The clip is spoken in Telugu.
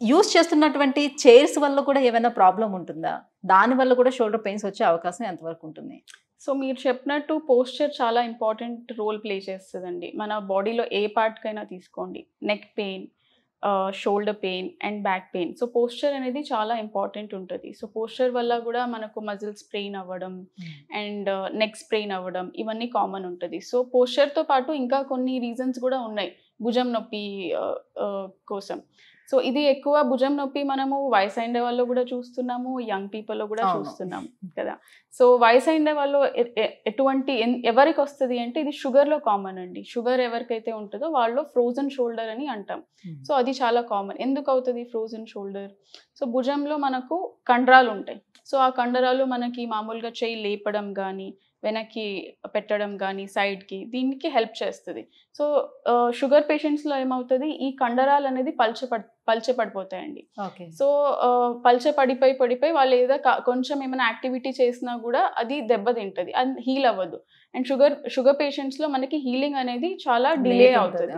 యూజ్ చేస్తున్నటువంటి చైర్స్ వల్ల కూడా ఏమైనా ప్రాబ్లం ఉంటుందా? దాని వల్ల కూడా షోల్డర్ పెయిన్స్ వచ్చే అవకాశం ఎంతవరకు ఉంటుంది? సో మీరు చెప్పినట్టు పోస్చర్ చాలా ఇంపార్టెంట్ రోల్ ప్లే చేస్తదండి. మన బాడీలో ఏ పార్ట్‌కైనా తీసుకోండి. Neck pain, shoulder pain and back pain. So posture అనేది చాలా ఇంపార్టెంట్ ఉంటది. సో పోస్చర్ వల్ల గూడా మనకు మజిల్ స్ట్రెయిన్ అవ్వడం అండ్ నెక్ స్ట్రెయిన్ అవ్వడం ఇవన్నీ కామన్ ఉంటది. సో పోస్చర్‌తో పాటు ఇంకా కొన్ని రీజన్స్ గూడా ఉన్నాయి. భుజం నొప్పి కోసం. సో ఇది ఎక్కువ భుజం నొప్పి మనము వయసైన వాళ్ళలో గూడా చూస్తున్నాము. యంగ్ పీపుల్‌లో గూడా చూస్తున్నాము కదా! సో వయసైన వాళ్ళు ఎటువంటి ఎవరికొస్తది అంటే ఇది షుగర్‌లో కామన్ అండి. షుగర్ ఎవరికైతే ఉంటదో వాళ్ళు ఫ్రోజన్ షోల్డర్ అని అంటాం. సో అది చాలా కామన్. ఎందుకవుతది ఫ్రోజన్ షోల్డర్? సో భుజంలో మనకు కండరాలుంటాయి. సో ఆ కండరాలు మనకి మామూలుగా చెయ్యి లేపడం గానీ, వెనక్కి పెట్టడం గానీ, సైడ్‌కి దీనికి హెల్ప్ చేస్తది. సో షుగర్ పేషెంట్స్‌లో ఏమవుతది ఈ కండరాలనేది పల్చపడిపోతాయండి. ఓకే. సో పడిపోయి వాళ్ళు ఏదో కొంచెం ఏమైనా యాక్టివిటీ చేసినా గూడా అది దెబ్బతింటది. అది హీల్ అవ్వదు. అండ్ షుగర్ పేషెంట్స్‌లో మనకి హీలింగ్ అనేది చాలా డిలే అవుతది.